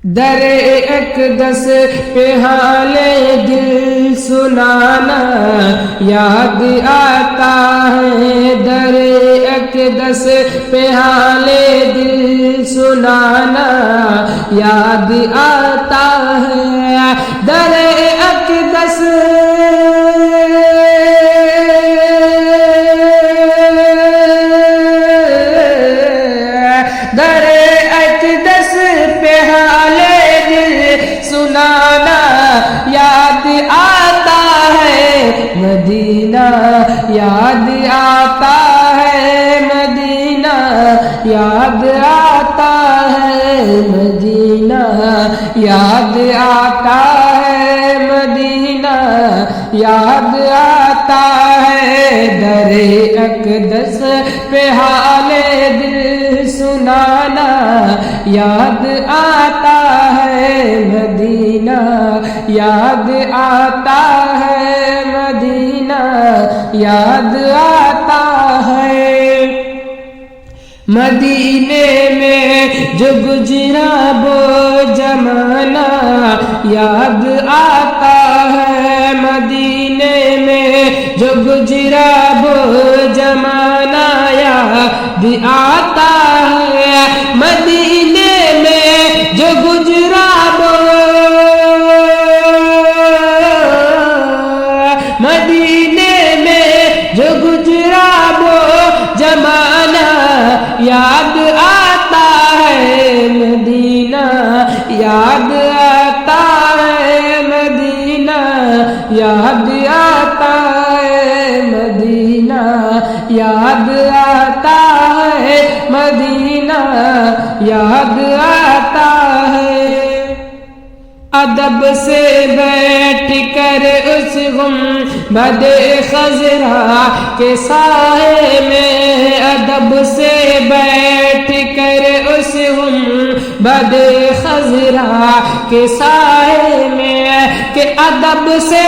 در اقدس پہ حال دل سنانا یاد آتا ہے، در اقدس پہ حال دل سنانا یاد آتا ہے، در اقدس یاد آتا ہے مدینہ، یاد آتا ہے مدینہ، یاد آتا ہے مدینہ، یاد آتا ہے مدینہ، یاد آتا ہے، در اقدس پہ حال دل سنانا یاد آتا ہے مدینہ، یاد آتا ہے مدینہ، یاد آتا ہے۔ مدینے میں جو گزرا وہ زمانہ یاد آتا ہے، مدینے میں جو گزرا وہ زمانہ یاد آتا ہے، مدینے میں جو گزرا مدینے میں جو گزرا وہ زمانہ یاد آتا ہے مدینہ، یاد آتا ہے مدینہ، یاد آتا ہے مدینہ، یاد آتا ہے مدینہ، یاد آتا ہے۔ ادب سے بیٹھ کر اس گنبد خضرا کے سائے میں، ادب سے بیٹھ کر اس گنبد خضرا کے سائے میں، کہ ادب سے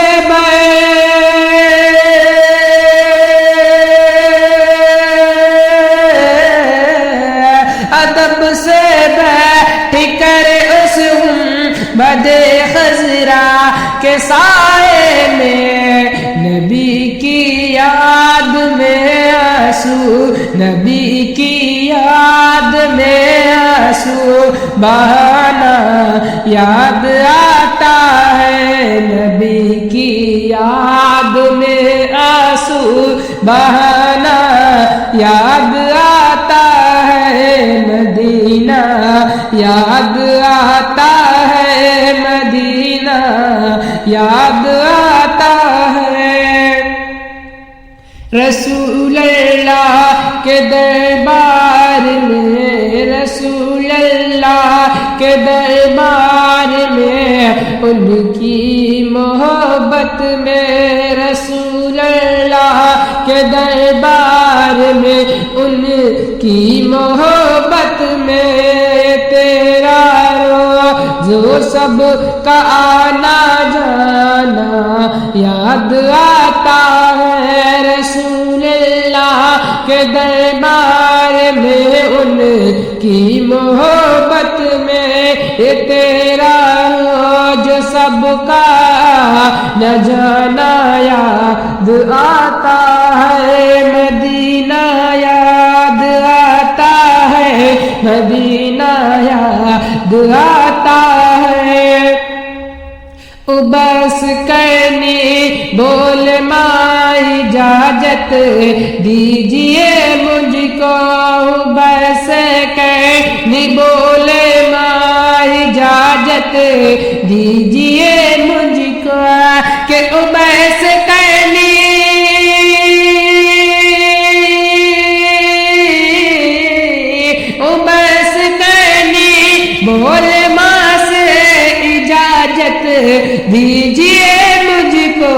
ادب سے بیٹھ کر اس گنبد خضرا کے سائے میں، نبی کی یاد میں آنسو، نبی کی یاد میں آنسو بہانا یاد آتا ہے، نبی کی یاد میں آنسو بہانا یاد آتا ہے مدینہ، یاد آتا ہے مدینہ، یاد آتا ہے۔ رسول اللہ کے دربار میں، رسول اللہ کے دربار میں، ان کی محبت میں، رسول اللہ کے دربار میں، ان کی محبت میں، تیرا روز سب کا آنا جانا یاد آتا ہے، رسول اللہ کے دربار میں، ان کی محبت میں، تیرا روز سب کا نہ جانا یاد آتا ہے مدینہ، یاد آتا ہے مدینہ، یاد آتا ہے۔ بس کرنی بول ماں اجازت دیجئے مجھ کو، بس کرنی بول ماں اجازت دیجئے مجھ کو، کہ بس کرنی بس کرنی بول ماں سے اجازت دیجئے مجھ کو،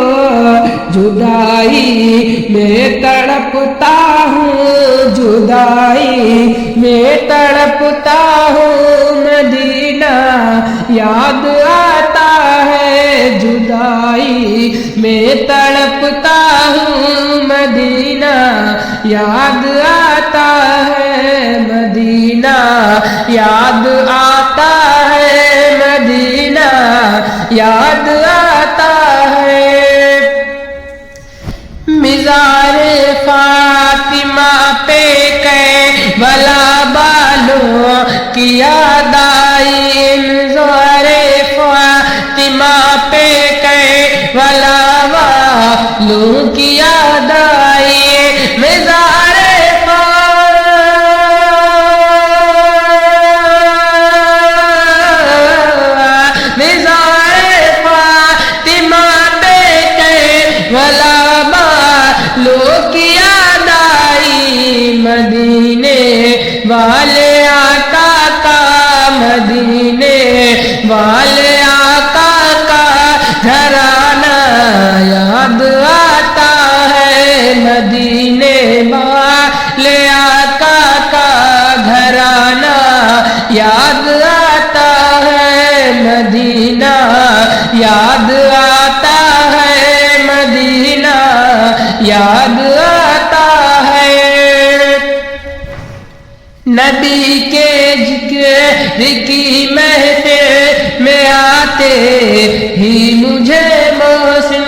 جدائی میں تڑپتا ہوں، جدائی میں تڑپتا ہوں، مدینہ یاد آتا ہے، جدائی میں تڑپتا ہوں، مدینہ یاد آتا ہے، مدینہ یاد آتا ہے یاد آتا ہے، مزار فاطمہ پہ کربلا والوں کی یاد آئی، مزار فاطمہ پہ کربلا والوں کی یاد آئی، مزار فاطمہ پہ کربلا والوں کی یاد آئی، مدینے والے آقا کا، مدینے والے آقا کا گھرانہ یاد آتا ہے، مدینے والے آقا کا گھرانہ یاد آتا ہے، مدینہ یاد آتا ہے، مدینہ یاد آتا ہے، نبی کے ذکر کی محفل میں آتے ہی مجھے محسن،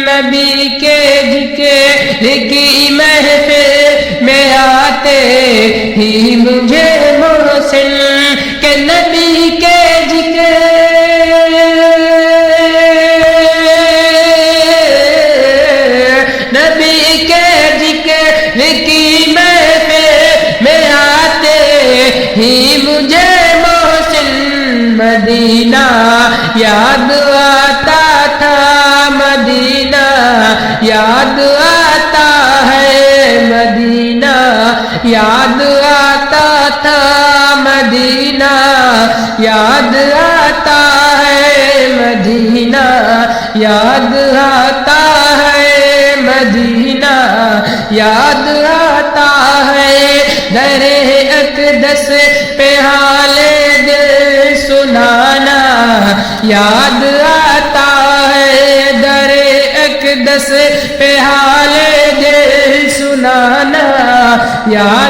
نبی کے ذکر کی محفل میں آتے ہی مجھے محسن، کہ نبی کے ذکر کی محفل میں آتے ہی مجھے محسن، مدینہ یاد آتا تھا، مدینہ یاد آتا ہے، مدینہ یاد آتا تھا، مدینہ یاد آتا ہے، مدینہ یاد آتا ہے، مدینہ یاد آتا ہے، در اقدس پہ حال دل سنانا یاد آتا ہے، در اقدس پہ حال دل سنانا یاد